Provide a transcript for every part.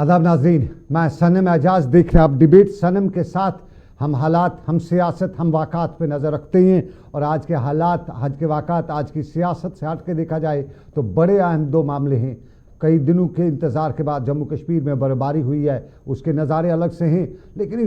आदाब नाज़रीन, मैं सनम एजाज देख रहे हैं आप डिबेट सनम के साथ। हम हालात, हम सियासत, हम वाक़ात पे नज़र रखते हैं और आज के हालात, आज के वाक़ात, आज की सियासत से हट के देखा जाए तो बड़े अहम दो मामले हैं। कई दिनों के इंतज़ार के बाद जम्मू कश्मीर में बर्फबारी हुई है, उसके नज़ारे अलग से हैं, लेकिन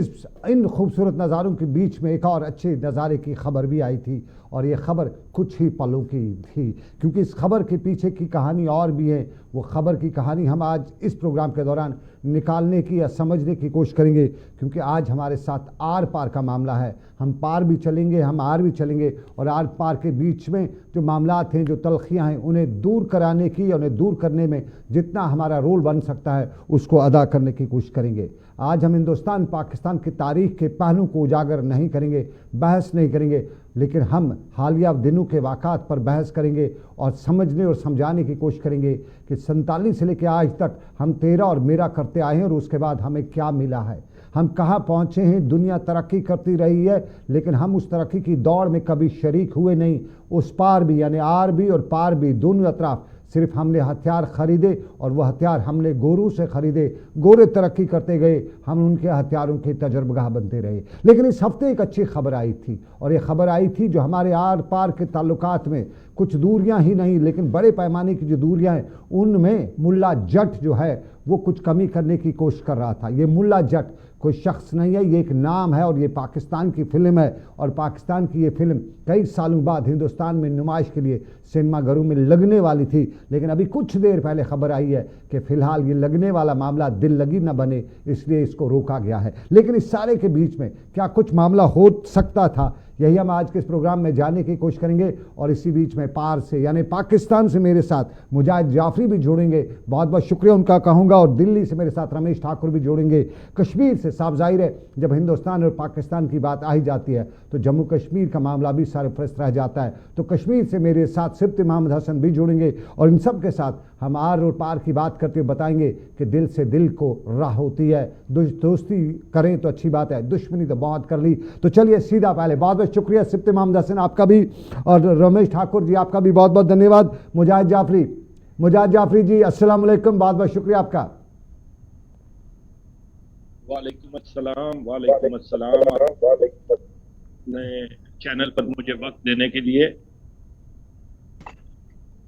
इन खूबसूरत नज़ारों के बीच में एक और अच्छे नज़ारे की खबर भी आई थी और ये ख़बर कुछ ही पलों की थी, क्योंकि इस खबर के पीछे की कहानी और भी है। वो ख़बर की कहानी हम आज इस प्रोग्राम के दौरान निकालने की या समझने की कोशिश करेंगे, क्योंकि आज हमारे साथ आर पार का मामला है। हम पार भी चलेंगे, हम आर भी चलेंगे और आर पार के बीच में जो मामलात हैं, जो तलखियाँ हैं, उन्हें दूर कराने की, उन्हें दूर करने में जितना हमारा रोल बन सकता है उसको अदा करने की कोशिश करेंगे। आज हम हिंदुस्तान पाकिस्तान की तारीख के पहलू को उजागर नहीं करेंगे, बहस नहीं करेंगे, लेकिन हम हालिया दिनों के वाक़ात पर बहस करेंगे और समझने और समझाने की कोशिश करेंगे कि 47 से लेकर आज तक हम तेरा और मेरा करते आए हैं और उसके बाद हमें क्या मिला है, हम कहाँ पहुँचे हैं। दुनिया तरक्की करती रही है, लेकिन हम उस तरक्की की दौड़ में कभी शरीक हुए नहीं। उस पार भी यानी आर भी और पार भी, दोनों अतराफ सिर्फ हमने हथियार खरीदे और वह हथियार हमने गोरों से खरीदे। गोरे तरक्की करते गए, हम उनके हथियारों के तजर्बगाह बनते रहे। लेकिन इस हफ्ते एक अच्छी खबर आई थी और ये खबर आई थी जो हमारे आर पार के ताल्लुकात में कुछ दूरियां ही नहीं, लेकिन बड़े पैमाने की जो दूरियां हैं उनमें मुल्ला जट जो है वो कुछ कमी करने की कोशिश कर रहा था। ये मुल्ला जट कोई शख्स नहीं है, ये एक नाम है और ये पाकिस्तान की फ़िल्म है और पाकिस्तान की ये फ़िल्म कई सालों बाद हिंदुस्तान में नुमाइश के लिए सिनेमाघरों में लगने वाली थी। लेकिन अभी कुछ देर पहले खबर आई है कि फ़िलहाल ये लगने वाला मामला दिल लगी न बने, इसलिए इसको रोका गया है। लेकिन इस सारे के बीच में क्या कुछ मामला हो सकता था, यही हम आज के इस प्रोग्राम में जानने की कोशिश करेंगे। और इसी बीच में पार से यानी पाकिस्तान से मेरे साथ मुजाहिद जाफरी भी जोड़ेंगे, बहुत बहुत शुक्रिया उनका कहूँगा। और दिल्ली से मेरे साथ रमेश ठाकुर भी जोड़ेंगे। कश्मीर से साफ जाहिर है जब हिंदुस्तान और पाकिस्तान की बात आ ही जाती है तो जम्मू कश्मीर का मामला भी सरफरस्त रह जाता है। तो कश्मीर से मेरे साथ सिब्त मोहम्मद हसन भी जोड़ेंगे और इन सब के साथ हम आर और पार की बात करते हुए बताएंगे कि दिल से दिल को राह होती है। दोस्ती करें तो अच्छी बात है, दुश्मनी तो बहुत कर ली। तो चलिए सीधा पहले बहुत बहुत शुक्रिया सिब्त मोहम्मद हसन आपका भी और रमेश ठाकुर जी आपका भी बहुत बहुत धन्यवाद। मुजाहिद जाफरी जी अस्सलाम वालेकुम, बहुत बहुत शुक्रिया आपका। वालेकुम अस्सलाम नए चैनल पर मुझे वक्त देने के लिए।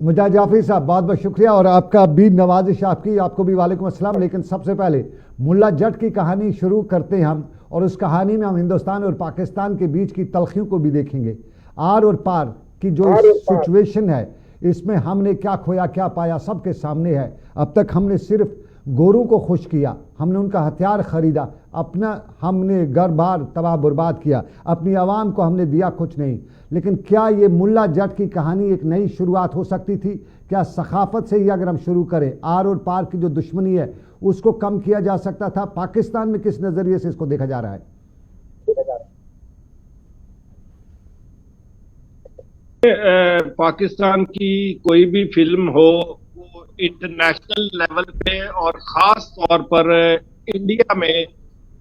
मुजाहिद जाफरी साहब बहुत बहुत शुक्रिया और आपका भी नवाजिश आपकी, आपको भी वालेकुम अस्सलाम। लेकिन सबसे पहले मुल्ला जट की कहानी शुरू करते हैं हम और उस कहानी में हम हिंदुस्तान और पाकिस्तान के बीच की तलखियों को भी देखेंगे। आर और पार की जो सिचुएशन है इसमें हमने क्या खोया क्या पाया सबके सामने है। अब तक हमने सिर्फ गोरों को खुश किया, हमने उनका हथियार खरीदा, अपना हमने घर बार तबाह बर्बाद किया, अपनी आवाम को हमने दिया कुछ नहीं। लेकिन क्या ये मुल्ला जट की कहानी एक नई शुरुआत हो सकती थी? क्या सखाफत से ही अगर हम शुरू करें, आर और पार की जो दुश्मनी है उसको कम किया जा सकता था? पाकिस्तान में किस नज़रिए से इसको देखा जा रहा है? पाकिस्तान की कोई भी फिल्म हो वो इंटरनेशनल लेवल पे और ख़ास तौर पर इंडिया में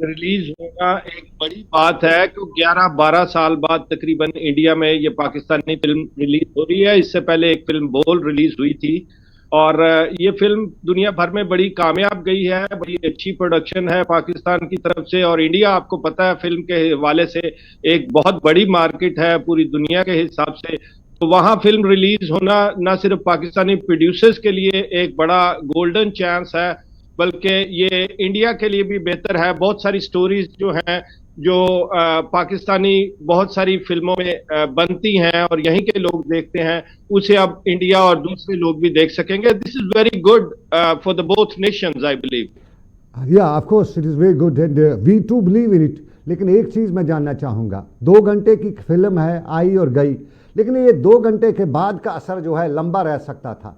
रिलीज होना एक बड़ी बात है, क्योंकि 11-12 साल बाद तकरीबन इंडिया में ये पाकिस्तानी फिल्म रिलीज हो रही है। इससे पहले एक फिल्म बोल रिलीज हुई थी और ये फिल्म दुनिया भर में बड़ी कामयाब गई है। बड़ी अच्छी प्रोडक्शन है पाकिस्तान की तरफ से और इंडिया आपको पता है फिल्म के हवाले से एक बहुत बड़ी मार्केट है पूरी दुनिया के हिसाब से। तो वहाँ फिल्म रिलीज होना न सिर्फ पाकिस्तानी प्रोड्यूसर्स के लिए एक बड़ा गोल्डन चांस है, बल्कि ये इंडिया के लिए भी बेहतर है। बहुत सारी स्टोरीज जो हैं जो पाकिस्तानी बहुत सारी फिल्मों में बनती हैं और यहीं के लोग देखते हैं, उसे अब इंडिया और दूसरे लोग भी देख सकेंगे। This is very good for the both nations I believe. Yeah of course it is very good and we too believe in it. लेकिन एक चीज़ मैं जानना चाहूँगा, 2 घंटे की फिल्म है, आई और गई, लेकिन ये 2 घंटे के बाद का असर जो है लंबा रह सकता था।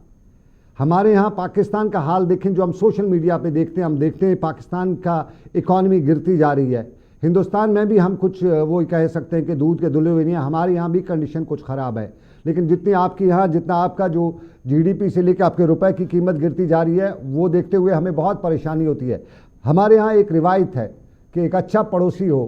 हमारे यहाँ पाकिस्तान का हाल देखें, जो हम सोशल मीडिया पे देखते हैं, हम देखते हैं पाकिस्तान का इकॉनमी गिरती जा रही है। हिंदुस्तान में भी हम कुछ वो कह सकते हैं कि दूध के धुले हुए नहीं हैं, हमारे यहाँ भी कंडीशन कुछ ख़राब है। लेकिन जितनी आपकी यहाँ, जितना आपका जो जीडीपी से लेकर आपके रुपए की कीमत गिरती जा रही है, वो देखते हुए हमें बहुत परेशानी होती है। हमारे यहाँ एक रिवायत है कि एक अच्छा पड़ोसी हो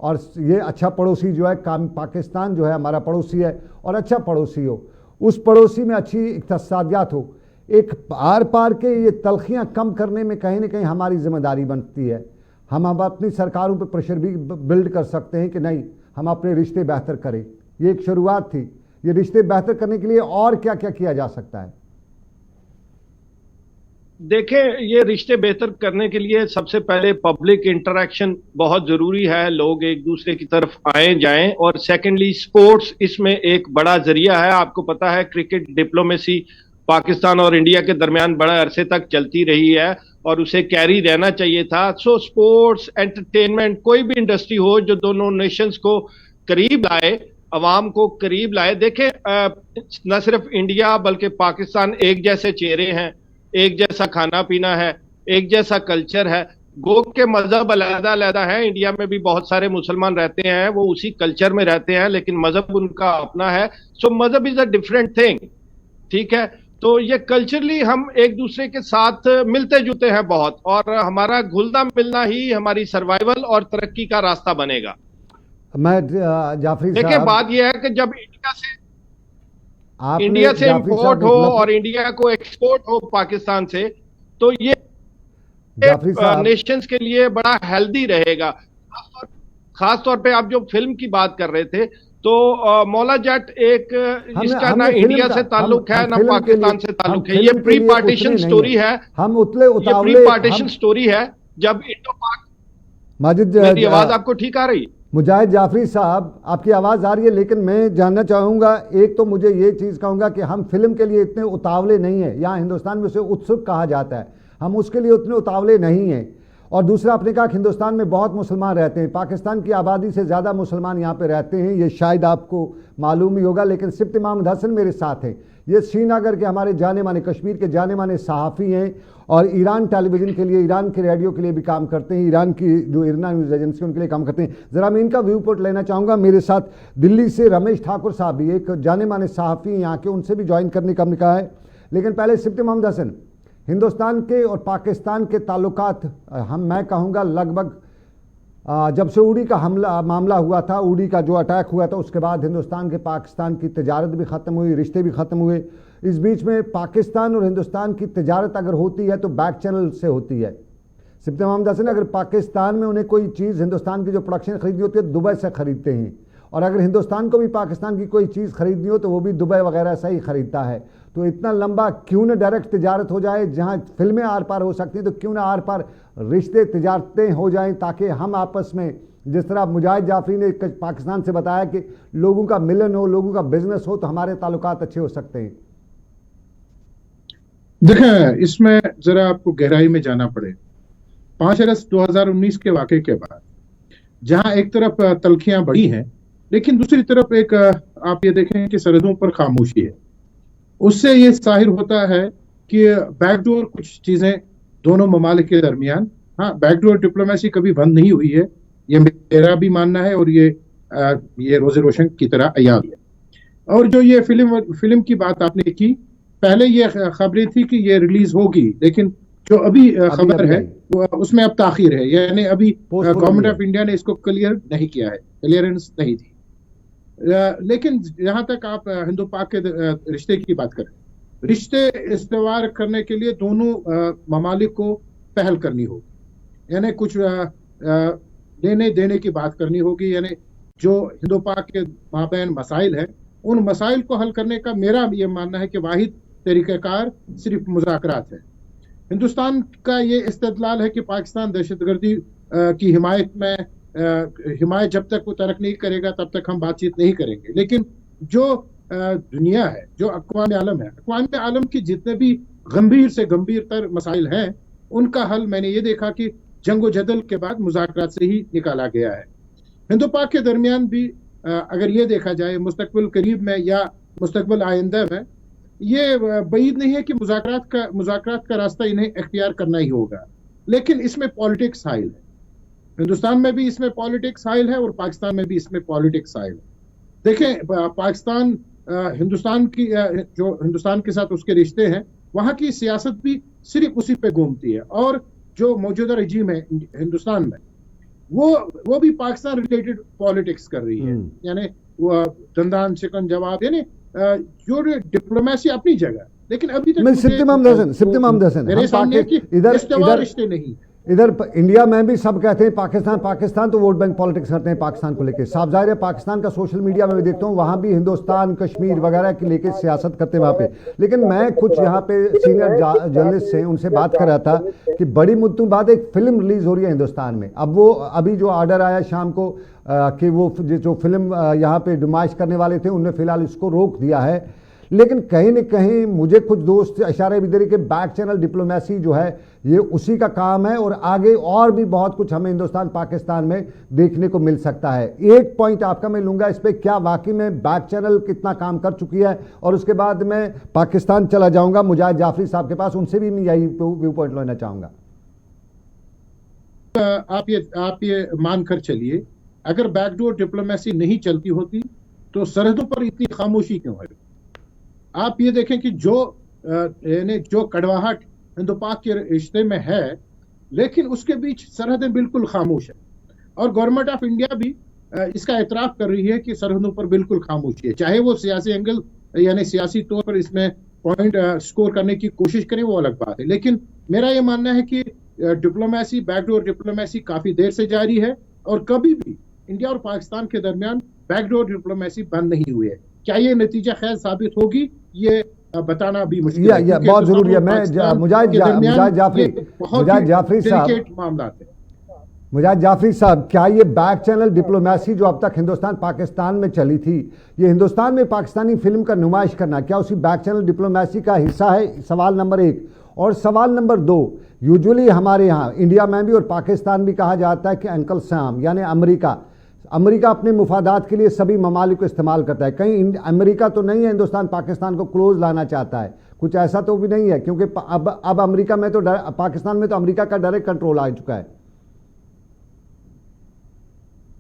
और ये अच्छा पड़ोसी जो है पाकिस्तान जो है हमारा पड़ोसी है और अच्छा पड़ोसी हो, उस पड़ोसी में अच्छी इक़्तिसादियात हो। एक आर पार के ये तलखियां कम करने में कहीं ना कहीं हमारी जिम्मेदारी बनती है। हम अब अपनी सरकारों पर प्रेशर भी बिल्ड कर सकते हैं कि नहीं, हम अपने रिश्ते बेहतर करें। ये एक शुरुआत थी, ये रिश्ते बेहतर करने के लिए और क्या क्या किया जा सकता है? देखें, ये रिश्ते बेहतर करने के लिए सबसे पहले पब्लिक इंटरेक्शन बहुत जरूरी है, लोग एक दूसरे की तरफ आए जाएं। और सेकेंडली स्पोर्ट्स इसमें एक बड़ा जरिया है। आपको पता है क्रिकेट डिप्लोमेसी पाकिस्तान और इंडिया के दरमियान बड़े अरसे तक चलती रही है और उसे कैरी रहना चाहिए था। सो स्पोर्ट्स, एंटरटेनमेंट, कोई भी इंडस्ट्री हो जो दोनों नेशंस को करीब लाए, अवाम को करीब लाए। देखें, न सिर्फ इंडिया बल्कि पाकिस्तान एक जैसे चेहरे हैं, एक जैसा खाना पीना है, एक जैसा कल्चर है। गो के मजहब अलग अलग है, इंडिया में भी बहुत सारे मुसलमान रहते हैं, वो उसी कल्चर में रहते हैं, लेकिन मजहब उनका अपना है। सो मजहब इज अ डिफरेंट थिंग, ठीक है। तो ये कल्चरली हम एक दूसरे के साथ मिलते जुलते हैं बहुत, और हमारा घुलना मिलना ही हमारी सर्वाइवल और तरक्की का रास्ता बनेगा। मैं जाफरी देखिए, साहब, बात यह है कि जब इंडिया से इंपोर्ट हो और इंडिया को एक्सपोर्ट हो पाकिस्तान से, तो ये नेशंस के लिए बड़ा हेल्दी रहेगा। खास तौर पे आप जो फिल्म की बात कर रहे थे, तो मौला जट एक, इसका ना इंडिया से ताल्लुक है ना पाकिस्तान से ताल्लुक है। ये प्री पार्टीशन स्टोरी है, हम उतले उतावले, ये प्री पार्टीशन स्टोरी है। जब इंडो पाक, माजिद, मेरी आवाज आपको ठीक आ रही? मुजाहिद जाफरी साहब, आपकी आवाज़ आ रही है, लेकिन मैं जानना चाहूँगा, एक तो मुझे ये चीज़ कहूँगा कि हम फिल्म के लिए इतने उतावले नहीं हैं। यहाँ हिंदुस्तान में उसे उत्सुक कहा जाता है, हम उसके लिए उतने उतावले नहीं हैं। और दूसरा, आपने कहा कि हिंदुस्तान में बहुत मुसलमान रहते हैं, पाकिस्तान की आबादी से ज़्यादा मुसलमान यहाँ पे रहते हैं, ये शायद आपको मालूम ही होगा। लेकिन सिब्त इमाम हसन मेरे साथ हैं, ये श्रीनगर के हमारे जाने माने, कश्मीर के जाने माने सहाफ़ी हैं और ईरान टेलीविज़न के लिए, ईरान के रेडियो के लिए भी काम करते हैं, ईरान की जो इरना न्यूज़ एजेंसी उनके लिए काम करते हैं। ज़रा मैं इनका व्यू पॉइंट लेना चाहूँगा। मेरे साथ दिल्ली से रमेश ठाकुर साहब भी, एक जाने माने सहाफ़ी यहाँ के, उनसे भी ज्वाइन करने का हमने कहा है। लेकिन पहले सिब्त इमाम हसन, हिंदुस्तान के और पाकिस्तान के ताल्लुकात, मैं कहूँगा लगभग जब से उड़ी का मामला हुआ था, उड़ी का जो अटैक हुआ था, उसके बाद हिंदुस्तान के पाकिस्तान की तिजारत भी ख़त्म हुई, रिश्ते भी ख़त्म हुए। इस बीच में पाकिस्तान और हिंदुस्तान की तिजारत अगर होती है तो बैक चैनल से होती है। सिब्त इमाम हसन, अगर पाकिस्तान में उन्हें कोई चीज़, हिंदुस्तान की जो प्रोडक्शन खरीदनी होती है, दुबई से ख़रीदते हैं, और अगर हिंदुस्तान को भी पाकिस्तान की कोई चीज़ खरीदनी हो तो वो भी दुबई वगैरह से ही ख़रीदता है। तो इतना लंबा क्यों न डायरेक्ट तिजारत हो जाए, जहाँ फिल्में आर पार हो सकती हैं तो क्यों ना आर पार रिश्ते, तिजारतें हो जाएं, ताकि हम आपस में, जिस तरह मुजाहिद जाफरी ने पाकिस्तान से बताया कि लोगों का मिलन हो, लोगों का बिजनेस हो, तो हमारे ताल्लुकात अच्छे हो सकते हैं। देखें, इसमें जरा आपको गहराई में जाना पड़े। 5 अगस्त 2019 के वाक़े के बाद जहां एक तरफ तलखियां बढ़ी हैं, लेकिन दूसरी तरफ एक आप ये देखें कि सरहदों पर खामोशी है। उससे ये जाहिर होता है कि बैकडोर कुछ चीजें दोनों ममालिक के दरमियान, हाँ, बैकडोर डिप्लोमेसी कभी बंद नहीं हुई है, ये मेरा भी मानना है, और ये रोज़े रोशन की तरह अयाद है। और जो ये फिल्म की बात आपने की, पहले ये खबरें थी कि ये रिलीज होगी, लेकिन जो अभी खबर है उसमें अब ताखीर है, यानी अभी गवर्नमेंट ऑफ इंडिया ने इसको क्लियर नहीं किया है, क्लियरेंस नहीं दी। लेकिन जहां तक आप हिंदो पाक के रिश्ते की बात करें, रिश्ते इस्तेवार करने के लिए दोनों ममालिक को पहल करनी होगी, यानी कुछ लेने देने की बात करनी होगी। यानी जो हिंदो पाक के माबैन मसाइल है, उन मसाइल को हल करने का मेरा ये मानना है कि वाहिद तरीक़ाकार सिर्फ मुज़ाकरात है। हिंदुस्तान का ये इस्तदलाल है कि पाकिस्तान दहशतगर्दी की हिमायत जब तक वो तरक नहीं करेगा तब तक हम बातचीत नहीं करेंगे। लेकिन जो दुनिया है, जो अक़वाम आलम है, अक़वाम आलम की जितने भी गंभीर से गंभीर तर मसाइल हैं, उनका हल मैंने ये देखा कि जंगो जदल के बाद मुज़ाकरात से ही निकाला गया है। हिंदो पाक के दरमियान भी अगर ये देखा जाए मुस्तकबिल करीब में या मुस्तकबिल आइंदा में, ये बईद नहीं है कि मुज़ाकरात का रास्ता इन्हें इख्तियार करना ही होगा। लेकिन इसमें पॉलिटिक्स हाइल है, हिंदुस्तान में भी इसमें पॉलिटिक्स हाइल है और पाकिस्तान में भी इसमें पॉलिटिक्स हाइल है। देखें, पाकिस्तान हिंदुस्तान की जो हिंदुस्तान के साथ उसके रिश्ते हैं, वहाँ की सियासत भी सिर्फ उसी पे घूमती है, और जो मौजूदा रजीम है हिंदुस्तान में, वो भी पाकिस्तान रिलेटेड पॉलिटिक्स कर रही है। यानी वो दंदान शिकन जवाब, यानी जो डिप्लोमेसी अपनी जगह, लेकिन अभी तक मैं सिप्ती मोहम्मद हसन मेरे सामने है कि इधर रिश्तेदार रिश्ते नहीं। इधर इंडिया में भी सब कहते हैं पाकिस्तान पाकिस्तान, तो वोट बैंक पॉलिटिक्स करते हैं पाकिस्तान को लेकर। साफ जाहिर है पाकिस्तान का सोशल मीडिया में भी देखता हूँ, वहाँ भी हिंदुस्तान कश्मीर वगैरह के लेके सियासत करते हैं वहाँ पे। लेकिन मैं कुछ यहाँ पे सीनियर जर्नलिस्ट से उनसे बात कर रहा था कि बड़ी मुद्दों बाद एक फिल्म रिलीज हो रही है हिंदुस्तान में। अब वो अभी जो ऑर्डर आया शाम को कि वो जो फिल्म यहाँ पे नुमाइश करने वाले थे उनने फिलहाल इसको रोक दिया है। लेकिन कहीं न कहीं मुझे कुछ दोस्त इशारे भी दे रहे कि बैक चैनल डिप्लोमेसी जो है ये उसी का काम है और आगे और भी बहुत कुछ हमें हिंदुस्तान पाकिस्तान में देखने को मिल सकता है। एक पॉइंट आपका मैं लूंगा इस पे, क्या वाकई में बैक चैनल कितना काम कर चुकी है, और उसके बाद मैं पाकिस्तान चला जाऊंगा मुजाहिद जाफरी साहब के पास, उनसे भी मैं यही व्यू पॉइंट लेना चाहूंगा। आप ये मानकर चलिए, अगर बैकडोर डिप्लोमेसी नहीं चलती होती तो सरहदों पर इतनी खामोशी क्यों है? आप ये देखें कि जो कड़वाहट हिंदो पाक के रिश्ते में है, लेकिन उसके बीच सरहदें बिल्कुल खामोश है। और गवर्नमेंट ऑफ इंडिया भी इसका एतराफ कर रही है कि सरहदों पर बिल्कुल खामोशी है। चाहे वो सियासी एंगल यानी सियासी तौर पर इसमें पॉइंट स्कोर करने की कोशिश करें, वो अलग बात है। लेकिन मेरा ये मानना है कि डिप्लोमेसी, बैकडोर डिप्लोमेसी काफी देर से जारी है और कभी भी इंडिया और पाकिस्तान के दरमियान बैकडोर डिप्लोमेसी बंद नहीं हुई है। क्या ये नतीजा खैर साबित होगी, ये बताना भी मुश्किल है, बहुत जरूरी है। मैं मुजाहिद जाफरी साहब, क्या ये बैक चैनल डिप्लोमेसी जो अब तक हिंदुस्तान पाकिस्तान में चली थी, ये हिंदुस्तान में पाकिस्तानी फिल्म का नुमाइश करना, क्या उसी बैक चैनल डिप्लोमेसी का हिस्सा है? सवाल नंबर 1। और सवाल नंबर 2, यूजुअली हमारे यहाँ इंडिया में भी और पाकिस्तान भी कहा जाता है कि अंकल सैम यानी अमेरिका अपने मुफादात के लिए सभी ममालिक को इस्तेमाल करता है। कहीं अमेरिका तो नहीं है हिंदुस्तान पाकिस्तान को क्लोज लाना चाहता है, कुछ ऐसा तो भी नहीं है, क्योंकि अब अमेरिका में तो पाकिस्तान में तो अमेरिका का डायरेक्ट कंट्रोल आ चुका है।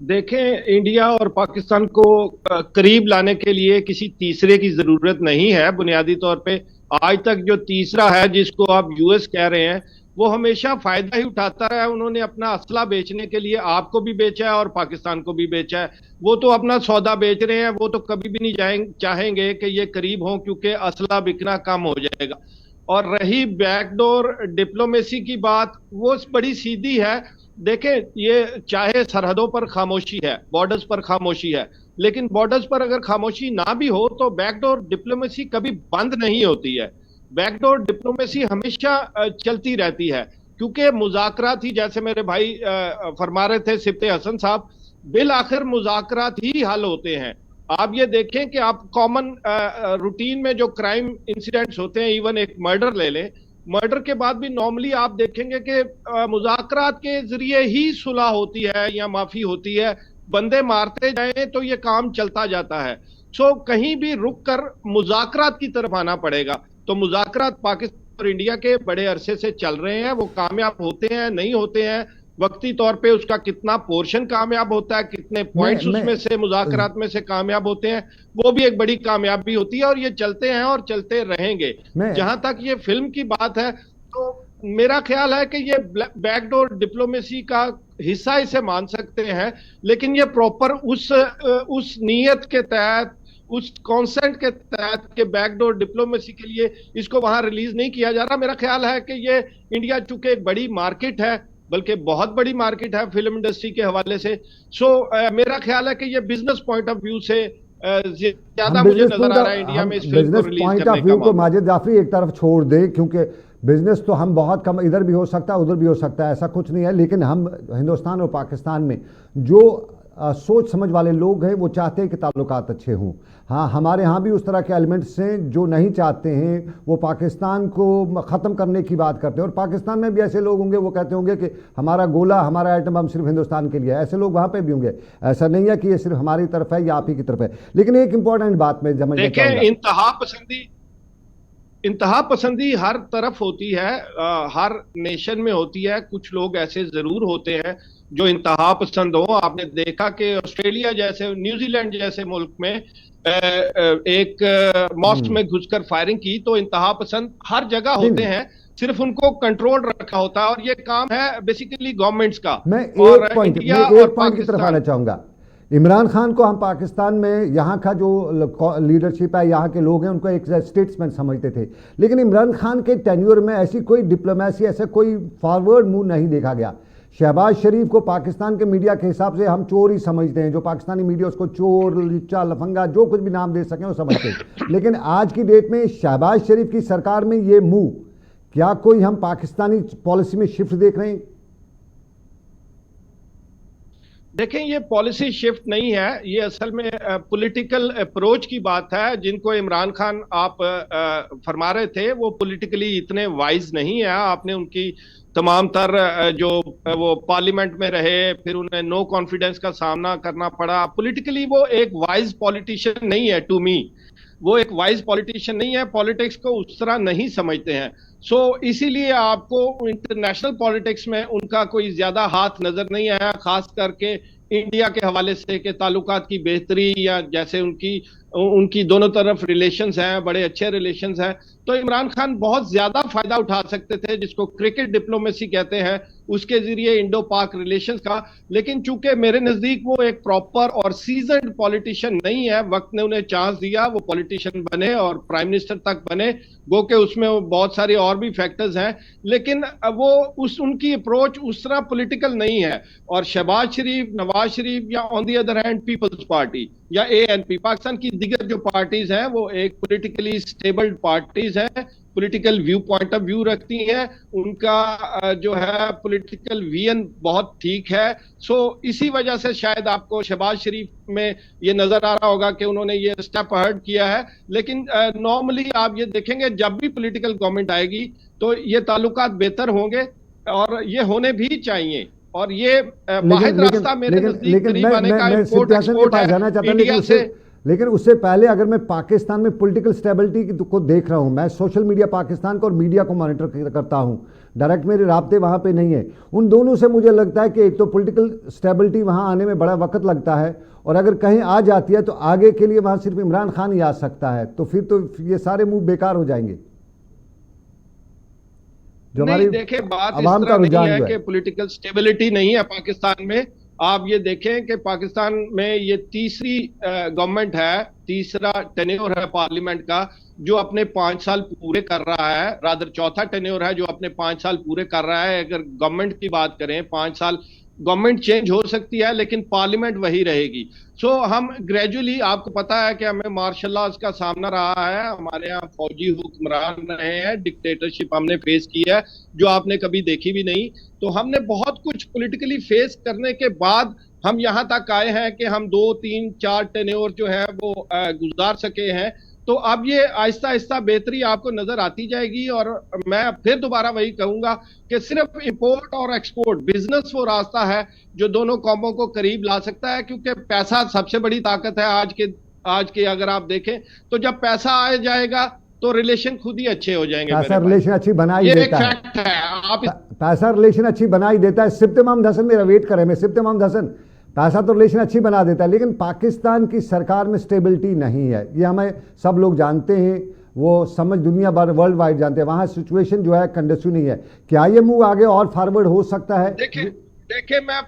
देखें, इंडिया और पाकिस्तान को करीब लाने के लिए किसी तीसरे की जरूरत नहीं है। बुनियादी तौर पे आज तक जो तीसरा है जिसको आप यूएस कह रहे हैं, वो हमेशा फायदा ही उठाता रहा है। उन्होंने अपना असला बेचने के लिए आपको भी बेचा है और पाकिस्तान को भी बेचा है। वो तो अपना सौदा बेच रहे हैं, वो तो कभी भी नहीं चाहेंगे कि ये करीब हों, क्योंकि असला बिकना कम हो जाएगा। और रही बैकडोर डिप्लोमेसी की बात, वो बड़ी सीधी है। देखें, ये चाहे सरहदों पर खामोशी है, बॉर्डर्स पर खामोशी है, लेकिन बॉर्डर्स पर अगर खामोशी ना भी हो तो बैकडोर डिप्लोमेसी कभी बंद नहीं होती है। बैकडोर डिप्लोमेसी हमेशा चलती रहती है, क्योंकि मुज़ाकरात ही, जैसे मेरे भाई फरमा रहे थे सिप्ते हसन साहब, बिल आखिर मुज़ाकरात ही हल होते हैं। आप ये देखें कि आप कॉमन रूटीन में जो क्राइम इंसिडेंट्स होते हैं, इवन एक मर्डर ले लें, मर्डर के बाद भी नॉर्मली आप देखेंगे कि मुज़ाकरात के जरिए ही सुलह होती है या माफी होती है। बंदे मारते जाएं तो ये काम चलता जाता है। सो कहीं भी रुक कर मुज़ाकरात की तरफ आना पड़ेगा। तो मुज़ाकरात पाकिस्तान और इंडिया के बड़े अरसे से चल रहे हैं। वो कामयाब होते हैं, नहीं होते हैं, वक्ती तौर पे उसका कितना पोर्शन कामयाब होता है, कितने पॉइंट्स उसमें से मुज़ाकरात में से कामयाब होते हैं, वो भी एक बड़ी कामयाबी होती है। और ये चलते हैं और चलते रहेंगे। जहां तक ये फिल्म की बात है, तो मेरा ख्याल है कि ये बैकडोर डिप्लोमेसी का हिस्सा इसे मान सकते हैं, लेकिन ये प्रॉपर उस नीयत के तहत, उस कॉन्सेंट के तहत के बैकडोर डिप्लोमेसी के लिए इसको वहां रिलीज नहीं किया जा रहा। मेरा ख्याल है कि ये इंडिया चूंकि एक बड़ी मार्केट है, बल्कि बहुत बड़ी मार्केट है फिल्म इंडस्ट्री के हवाले से, मेरा ख्याल है कि ये बिजनेस पॉइंट ऑफ व्यू से ज्यादा मुझे नजर आ रहा है इंडिया में इस फिल्म को रिलीज करने का। पॉइंट ऑफ व्यू को माजिद जाफरी एक तरफ छोड़ दे, क्योंकि बिजनेस तो हम बहुत कम, इधर भी हो सकता है उधर भी हो सकता है, ऐसा कुछ नहीं है। लेकिन हम हिंदुस्तान और पाकिस्तान में जो सोच समझ वाले लोग हैं वो चाहते हैं कि ताल्लुकात अच्छे हों। हाँ, हमारे यहाँ भी उस तरह के एलिमेंट्स हैं जो नहीं चाहते हैं, वो पाकिस्तान को ख़त्म करने की बात करते हैं। और पाकिस्तान में भी ऐसे लोग होंगे, वो कहते होंगे कि हमारा गोला, हमारा एटम बम सिर्फ हिंदुस्तान के लिए है। ऐसे लोग वहाँ पे भी होंगे। ऐसा नहीं है कि ये सिर्फ हमारी तरफ है या आप ही की तरफ है। लेकिन एक इंपॉर्टेंट बात मैं समझना चाहूँगा, इंतहा पसंदी हर तरफ होती है, हर नेशन में होती है। कुछ लोग ऐसे जरूर होते हैं जो इंतहा पसंद हो। आपने देखा कि ऑस्ट्रेलिया जैसे, न्यूजीलैंड जैसे मुल्क में एक मॉस्क में घुसकर फायरिंग की, तो इंतहा पसंद हर जगह होते हैं, सिर्फ उनको कंट्रोल रखा होता है। और ये काम है बेसिकली गवर्नमेंट्स का। मैं एक पॉइंट की तरफ आना चाहूंगा। इमरान खान को हम पाकिस्तान में यहाँ का जो लीडरशिप है, यहाँ के लोग हैं, उनको एक स्टेट्समैन समझते थे। लेकिन इमरान खान के टेन्योर में ऐसी कोई डिप्लोमेसी, ऐसा कोई फॉरवर्ड मूव नहीं देखा गया। शहबाज शरीफ को पाकिस्तान के मीडिया के हिसाब से हम चोर ही समझते हैं, जो पाकिस्तानी मीडिया उसको चोर, लिच्चा, लफंगा, जो कुछ भी नाम दे सकें वो समझते हैं। लेकिन आज की डेट में शहबाज शरीफ की सरकार में ये मूव, क्या कोई हम पाकिस्तानी पॉलिसी में शिफ्ट देख रहे हैं? देखें, ये पॉलिसी शिफ्ट नहीं है, ये असल में पॉलिटिकल अप्रोच की बात है। जिनको इमरान खान आप फरमा रहे थे, वो पॉलिटिकली इतने वाइज नहीं है। आपने उनकी तमाम तर जो वो पार्लियामेंट में रहे, फिर उन्हें नो कॉन्फिडेंस का सामना करना पड़ा। पॉलिटिकली वो एक वाइज पॉलिटिशियन नहीं है। टू मी वो एक वाइज पॉलिटिशियन नहीं है, पॉलिटिक्स को उस तरह नहीं समझते हैं। इसीलिए आपको इंटरनेशनल पॉलिटिक्स में उनका कोई ज्यादा हाथ नजर नहीं आया, खास करके इंडिया के हवाले से के ताल्लुकात की बेहतरी, या जैसे उनकी दोनों तरफ रिलेशंस हैं, बड़े अच्छे रिलेशंस हैं। तो इमरान खान बहुत ज्यादा फायदा उठा सकते थे, जिसको क्रिकेट डिप्लोमेसी कहते हैं, उसके जरिए इंडो पाक रिलेशंस का। लेकिन चूंकि मेरे नजदीक वो एक प्रॉपर और सीजन्ड पॉलिटिशियन नहीं है, वक्त ने उन्हें चांस दिया, वो पॉलिटिशियन बने और प्राइम मिनिस्टर तक बने। गो के उसमें बहुत सारे और भी फैक्टर्स हैं, लेकिन वो उनकी अप्रोच उस तरह पॉलिटिकल नहीं है। और शहबाज शरीफ, नवाज शरीफ, या on the other hand Peoples Party या एएनपी, पाकिस्तान की दिगर जो पार्टीज हैं, वो एक पॉलिटिकली स्टेबल पार्टीज हैं, political view point of view रखती हैं, उनका जो है पॉलिटिकल विजन बहुत ठीक है। इसी वजह से शायद आपको शहबाज शरीफ में ये नजर आ रहा होगा कि उन्होंने ये स्टेप अहेड किया है। लेकिन नॉर्मली आप ये देखेंगे, जब भी पॉलिटिकल गवर्नमेंट आएगी तो ये ताल्लुकात बेहतर होंगे, और ये होने भी चाहिए। और ये वाहिद रास्ता मेरे नजदीक करीब आने का इंपोर्ट एक्सपोर्ट है इंडिया से। लेकिन उससे पहले अगर मैं पाकिस्तान में पॉलिटिकल स्टेबिलिटी को देख रहा हूं, मैं सोशल मीडिया पाकिस्तान को और मीडिया को मॉनिटर करता हूं, डायरेक्ट मेरे राब्ते वहां पे नहीं है। उन दोनों से मुझे लगता है कि एक तो पॉलिटिकल स्टेबिलिटी वहां आने में बड़ा वक्त लगता है, और अगर कहीं आ जाती है तो आगे के लिए वहां सिर्फ इमरान खान ही आ सकता है, तो फिर तो ये सारे मूव बेकार हो जाएंगे। जो हमारी देखे बात इस तरह नहीं है कि पॉलिटिकल स्टेबिलिटी नहीं है पाकिस्तान में। आप ये देखें कि पाकिस्तान में ये तीसरी गवर्नमेंट है, तीसरा टेन्योर है पार्लियामेंट का जो अपने 5 साल पूरे कर रहा है, रादर चौथा टेन्योर है जो अपने 5 साल पूरे कर रहा है। अगर गवर्नमेंट की बात करें, 5 साल गवर्नमेंट चेंज हो सकती है लेकिन पार्लियामेंट वही रहेगी। हम ग्रेजुअली, आपको पता है कि हमें मार्शल लॉज का सामना रहा है, हमारे यहाँ फौजी हुक्मरान रहे हैं, डिक्टेटरशिप हमने फेस की है जो आपने कभी देखी भी नहीं। तो हमने बहुत कुछ पॉलिटिकली फेस करने के बाद हम यहाँ तक आए हैं कि हम 2, 3, 4 टेन्योर जो है वो गुजार सके हैं। तो अब ये आहिस्ता आहिस्ता बेहतरी आपको नजर आती जाएगी। और मैं फिर दोबारा वही कहूंगा कि सिर्फ इंपोर्ट और एक्सपोर्ट बिजनेस वो रास्ता है जो दोनों कौमों को करीब ला सकता है, क्योंकि पैसा सबसे बड़ी ताकत है आज के अगर आप देखें तो जब पैसा आ जाएगा तो रिलेशन खुद ही अच्छे हो जाएंगे। पैसा रिलेशन अच्छी बना ही देता है, पैसा रिलेशन अच्छी बना ही देता है। सिब्त इमाम हसन मेरा वेट करे, मैं सिब्त इमाम हसन, पैसा तो रिलेशन अच्छी बना देता है, लेकिन पाकिस्तान की सरकार में स्टेबिलिटी नहीं है, ये हमें सब लोग जानते हैं, वो समझ दुनिया भर वर्ल्ड वाइड जानते हैं। वहां सिचुएशन जो है कंडीसिव नहीं है। क्या ये मूव आगे और फॉरवर्ड हो सकता है? देखिए मैं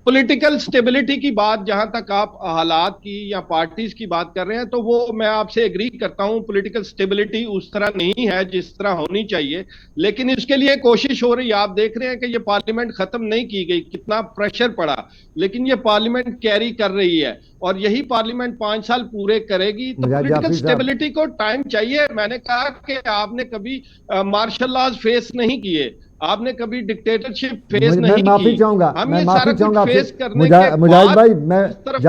पॉलिटिकल स्टेबिलिटी की बात, जहां तक आप हालात की या पार्टीज की बात कर रहे हैं, तो वो मैं आपसे एग्री करता हूं, पॉलिटिकल स्टेबिलिटी उस तरह नहीं है जिस तरह होनी चाहिए। लेकिन इसके लिए कोशिश हो रही है। आप देख रहे हैं कि ये पार्लियामेंट खत्म नहीं की गई, कितना प्रेशर पड़ा, लेकिन ये पार्लियामेंट कैरी कर रही है और यही पार्लियामेंट 5 साल पूरे करेगी। तो पॉलिटिकल स्टेबिलिटी को टाइम चाहिए। मैंने कहा कि आपने कभी मार्शल लॉज फेस नहीं किए, आपने कभी डिक्टेटरशिप फेस नहीं की। माफी चाहूंगा, मैं माफी चाहूंगा मुजाहिद भाई, मैं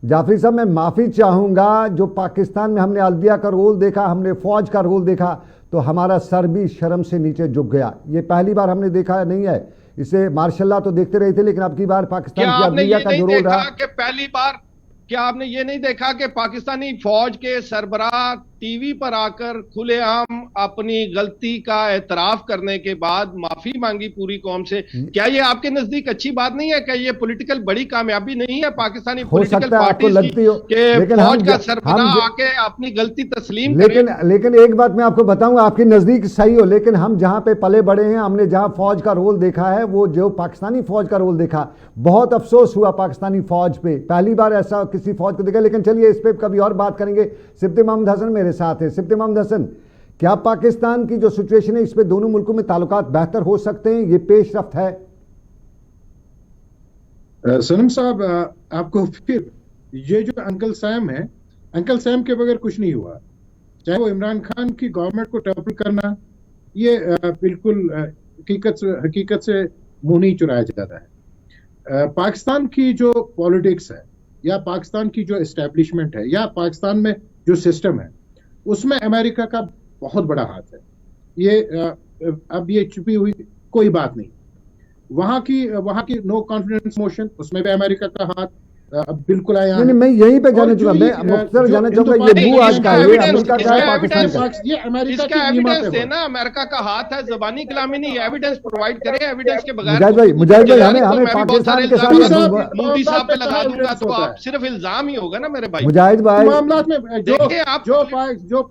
जाफरी साहब मैं माफी चाहूंगा। जो पाकिस्तान में हमने अलदिया का रोल देखा, हमने फौज का रोल देखा, तो हमारा सर भी शर्म से नीचे झुक गया। ये पहली बार हमने देखा नहीं है, इसे मार्शल लॉ तो देखते रहे थे, लेकिन अब की बार पाकिस्तान की अलदिया का जो रोल रहा, पहली बार क्या आपने ये नहीं देखा कि पाकिस्तानी फौज के सरबराह टीवी पर आकर खुलेआम अपनी गलती का एतराफ करने के बाद माफी मांगी पूरी कौम से, क्या ये आपके नजदीक अच्छी बात नहीं है? क्या ये पॉलिटिकल बड़ी कामयाबी नहीं है पाकिस्तानी हो पॉलिटिकल सकता है आपको पार्टीज लगती हो, के लेकिन फौज का हम सरबराह आके अपनी गलती तस्लीम करे? लेकिन एक बात मैं आपको बताऊं, आपके नजदीक सही हो, लेकिन हम जहां पे पले बड़े हैं, हमने जहां फौज का रोल देखा है, वो जो पाकिस्तानी फौज का रोल देखा, बहुत अफसोस हुआ पाकिस्तानी फौज पे, पहली बार ऐसा किसी फौज को देखा। लेकिन चलिए इस पे कभी और बात करेंगे। सिप्ती मोहम्मद हसन मेरे साथ है। सिप्ती मोहम्मद हसन, क्या पाकिस्तान की जो सिचुएशन है इस पे दोनों मुल्कों में ताल्लुकात बेहतर हो सकते हैं? ये पेशरफ्त है? सनम साहब, आपको फिर ये जो अंकल सैम है, अंकल सैम के बगैर कुछ नहीं हुआ। चाहे वो इमरान खान की गवर्नमेंट को टॉपल करना, ये बिल्कुल हकीकत से मुंह नहीं चुराया जाता है। पाकिस्तान की जो पॉलिटिक्स है, या पाकिस्तान की जो एस्टेब्लिशमेंट है, या पाकिस्तान में जो सिस्टम है, उसमें अमेरिका का बहुत बड़ा हाथ है। ये अब ये छुपी हुई कोई बात नहीं। वहां की नो कॉन्फिडेंस मोशन, उसमें भी अमेरिका का हाथ बिल्कुल आया। नहीं, मैं यहीं पे जाना चाहूंगा, मैं मुख्तसर जाना चाहूंगा, ये मूव आज का है, ये अमेरिका का है, पाकिस्तान का है। ये अमेरिका इसका की नीमा एविडेंस पे देना, अमेरिका का हाथ है, ज़बानी कलामी नहीं, एविडेंस प्रोवाइड करें। एविडेंस के बगैर मुजाहिद भाई हमें पाकिस्तान के साथ मोदी साहब पे लगा दूंगा तो आप सिर्फ इल्जाम ही होगा ना मेरे भाई। मुजाहिद भाई, मामलात में जो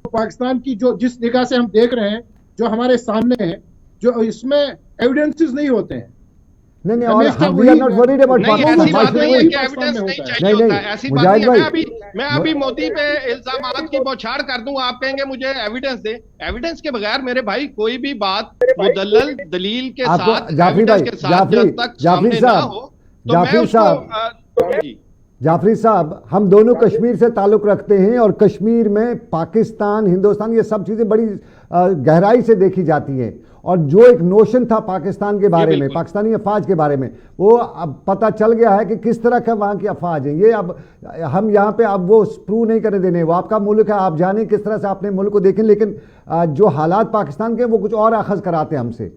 पाकिस्तान की जो जिस निगाह से हम देख रहे हैं, जो हमारे सामने है, जो इसमें एविडेंसेस नहीं होते हैं। नहीं, और हम we are not worried about Pakistan. ऐसी बात नहीं है कि एविडेंस नहीं चाहिए होता है, ऐसी बात नहीं है। मैं अभी मोदी पे इल्जामात की बौछार कर दूं, आप कहेंगे मुझे एविडेंस दे। एविडेंस के बगैर मेरे भाई कोई भी बात मुदल्लल दलील के साथ, एविडेंस के साथ जब तक सामने ना हो तो मैं उसको जाफरी साहब, हम दोनों कश्मीर से ताल्लुक़ रखते हैं और कश्मीर में पाकिस्तान, हिंदुस्तान, ये सब चीज़ें बड़ी गहराई से देखी जाती हैं। और जो एक नोशन था पाकिस्तान के बारे में, पाकिस्तानी अफवाज के बारे में, वो अब पता चल गया है कि किस तरह का वहाँ की अफवाज है। ये अब हम यहाँ पे अब वो प्रूव नहीं करने देने, वो आपका मुल्क है, आप जाने किस तरह से अपने मुल्क को देखें, लेकिन जो हालात पाकिस्तान के वो कुछ और अखज़ कराते हैं हमसे।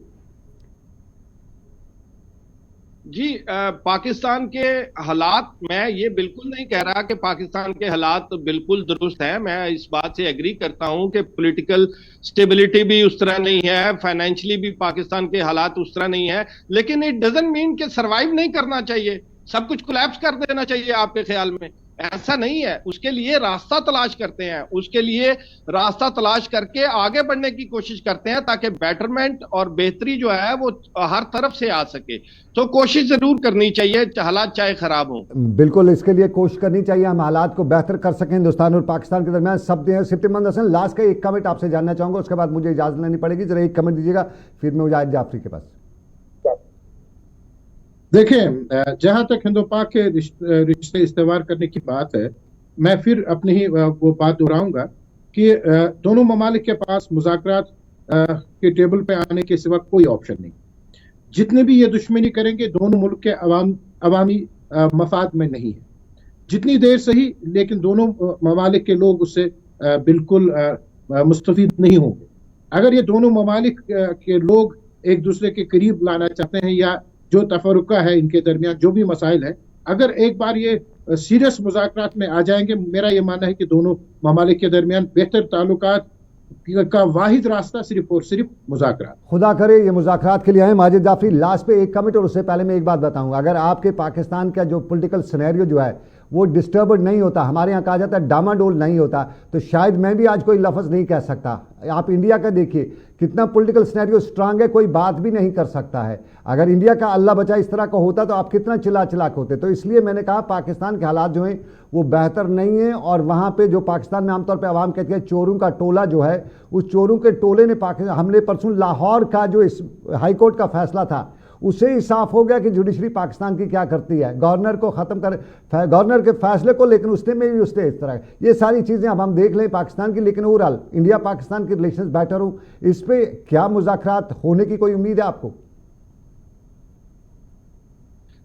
जी, पाकिस्तान के हालात, मैं ये बिल्कुल नहीं कह रहा कि पाकिस्तान के हालात बिल्कुल दुरुस्त हैं। मैं इस बात से एग्री करता हूं कि पॉलिटिकल स्टेबिलिटी भी उस तरह नहीं है, फाइनेंशियली भी पाकिस्तान के हालात उस तरह नहीं है, लेकिन इट डजंट मीन कि सरवाइव नहीं करना चाहिए, सब कुछ कोलैप्स कर देना चाहिए। आपके ख्याल में ऐसा नहीं है। उसके लिए रास्ता तलाश करते हैं, उसके लिए रास्ता तलाश करके आगे बढ़ने की कोशिश करते हैं, ताकि बेटरमेंट और बेहतरी जो है वो हर तरफ से आ सके। तो कोशिश जरूर करनी चाहिए, हालात चाहे खराब हो। बिल्कुल, इसके लिए कोशिश करनी चाहिए, हम हालात को बेहतर कर सकें हिंदुस्तान और पाकिस्तान के दरमियान। सब सिप्ती मोहम्मद हसन, लास्ट का एक कमेंट आपसे जानना चाहूंगा, उसके बाद मुझे इजाजत लेनी पड़ेगी। जरा एक कमेंट दीजिएगा, फिर मैं मुजाहिद जाफरी के पास। देखें, जहां तक हिंदो पाक के रिश्ते इस्तेवार करने की बात है, मैं फिर अपनी ही वो बात दोहराऊंगा कि दोनों ममालिक के पास मुज़ाकरात के टेबल पे आने के सिवा कोई ऑप्शन नहीं। जितने भी ये दुश्मनी करेंगे, दोनों मुल्क के अवामी मफाद में नहीं है। जितनी देर सही, लेकिन दोनों ममालिक के लोग उससे बिल्कुल मुस्तफीद नहीं होंगे। अगर ये दोनों ममालिक के लोग एक दूसरे के करीब लाना चाहते हैं, या जो तफरुका है इनके दरमियान, जो भी मसाइल है, अगर एक बार ये सीरियस मुज़ाकरात में आ जाएंगे, मेरा ये मानना है कि दोनों ममालिक के दरमियान बेहतर ताल्लुकात का वाहिद रास्ता सिर्फ और सिर्फ मुज़ाकरात। खुदा करे ये मुज़ाकरात के लिए आए। माजिद जाफरी, लास्ट पे एक कमेंट, और उससे पहले मैं एक बात बताऊंगा। अगर आपके पाकिस्तान का जो पॉलिटिकल सिनेरियो जो है वो डिस्टर्बड नहीं होता, हमारे यहाँ कहा जाता है डामाडोल नहीं होता, तो शायद मैं भी आज कोई लफ्ज़ नहीं कह सकता। आप इंडिया का देखिए, कितना पॉलिटिकल सिनेरियो स्ट्रांग है, कोई बात भी नहीं कर सकता है। अगर इंडिया का अल्लाह बचा इस तरह का होता तो आप कितना चिल्लाक होते। तो इसलिए मैंने कहा पाकिस्तान के हालात जो हैं वो बेहतर नहीं है, और वहाँ पे जो पाकिस्तान में आमतौर पे आवाम कहती है चोरों का टोला जो है, उस चोरों के टोले ने पाकिस्तान, हमने परसों लाहौर का जो इस हाई कोर्ट का फैसला था, उससे ही साफ हो गया कि जुडिशरी पाकिस्तान की क्या करती है। गवर्नर को ख़त्म कर, गवर्नर के फैसले को, लेकिन उसने में भी उसने इस तरह, ये सारी चीज़ें अब हम देख लें पाकिस्तान की। लेकिन ओवरऑल इंडिया पाकिस्तान के रिलेशंस बेटर हो, इस पर क्या मुज़ाकरात होने की कोई उम्मीद है आपको?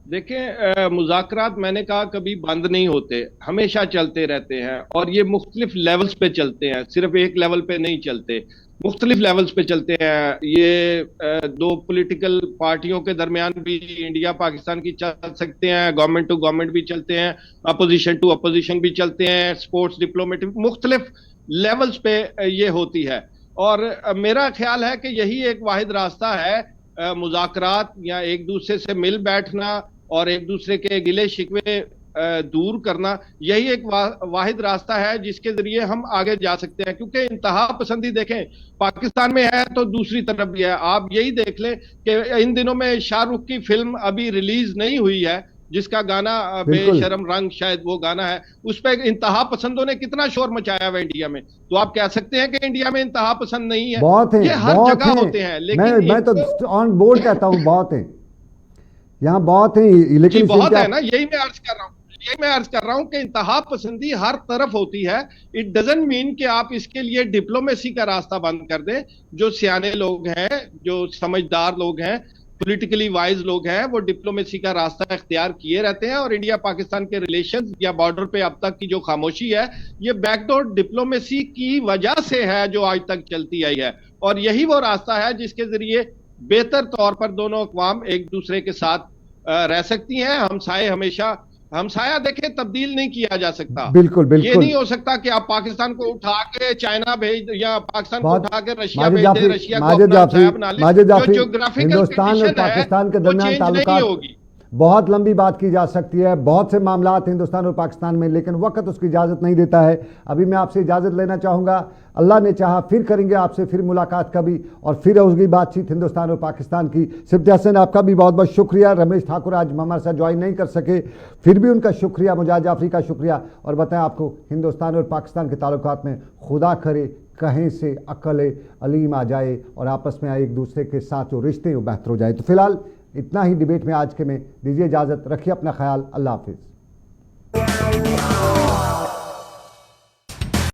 देखें, मुज़ाकरात मैंने कहा कभी बंद नहीं होते, हमेशा चलते रहते हैं, और ये मुख्तलिफ लेवल्स पे चलते हैं, सिर्फ एक लेवल पे नहीं चलते, मुख्तलिफ लेवल्स पे चलते हैं। ये दो पॉलिटिकल पार्टियों के दरमियान भी इंडिया पाकिस्तान की चल सकते हैं, गवर्नमेंट टू गवर्नमेंट भी चलते हैं, अपोजिशन टू अपोजिशन भी चलते हैं, स्पोर्ट्स डिप्लोमेटिक, मुख्तलिफ लेवल्स पे ये होती है। और मेरा ख्याल है कि यही एक वाहिद रास्ता है मुज़ाकरात या एक दूसरे से मिल बैठना और एक दूसरे के गिले शिकवे दूर करना, यही एक वाहिद रास्ता है जिसके जरिए हम आगे जा सकते हैं। क्योंकि इंतहा पसंदी देखें पाकिस्तान में है तो दूसरी तरफ भी है। आप यही देख लें कि इन दिनों में शाहरुख की फिल्म अभी रिलीज नहीं हुई है, जिसका गाना बेशरम रंग शायद वो गाना है, उस पर इंतहा पसंदों ने कितना शोर मचाया हुआ इंडिया में। तो आप कह सकते हैं कि इंडिया में इंतहा पसंद नहीं है, बहुत है, ये हर बहुत जगह है। होते हैं। लेकिन मैं तो ऑन बोर्ड कहता हूं बहुत है, यहाँ बहुत है, लेकिन बहुत है ना, यही मैं अर्ज कर रहा हूं कि इंतहा पसंदी हर तरफ होती है। इट डजंट मीन कि आप इसके लिए डिप्लोमेसी का रास्ता बंद कर दें। जो सियाने लोग हैं, जो समझदार लोग हैं, पॉलिटिकली वाइज लोग हैं, वो डिप्लोमेसी का रास्ता इख्तियार किए रहते हैं। और इंडिया पाकिस्तान के रिलेशंस या बॉर्डर पे अब तक की जो खामोशी है, ये बैकडोर डिप्लोमेसी की वजह से है जो आज तक चलती आई है। और यही वो रास्ता है जिसके जरिए बेहतर तौर पर दोनों अक़वाम एक दूसरे के साथ रह सकती हैं। हमसाया देखें तब्दील नहीं किया जा सकता। बिल्कुल बिल्कुल ये नहीं हो सकता कि आप पाकिस्तान को उठा के चाइना भेज या पाकिस्तान को उठा के रशिया भेज दें, रशिया को अपना हमसाया बना लें। जो ज्योग्राफिकल हिंदुस्तान और पाकिस्तान के दरमियान ताल्लुकात बहुत लंबी बात की जा सकती है, बहुत से मामलात हिंदुस्तान और पाकिस्तान में, लेकिन वक्त उसकी इजाज़त नहीं देता है। अभी मैं आपसे इजाज़त लेना चाहूँगा। अल्लाह ने चाहा फिर करेंगे आपसे फिर मुलाकात कभी, और फिर होगी बातचीत हिंदुस्तान और पाकिस्तान की। सिफ्ती हसन आपका भी बहुत बहुत शुक्रिया। रमेश ठाकुर आज हमारे साथ ज्वाइन नहीं कर सके, फिर भी उनका शुक्रिया, मुजाहिद जाफरी का शुक्रिया। और बताएं आपको हिंदुस्तान और पाकिस्तान के ताल्लुकात में खुदा करे कहीं से अक्ल अलीम आ जाए और आपस में एक दूसरे के साथ जो रिश्ते वो बेहतर हो जाए। तो फिलहाल इतना ही डिबेट में आज के में, दीजिए इजाज़त, रखिए अपना ख्याल, अल्लाह हाफिज़।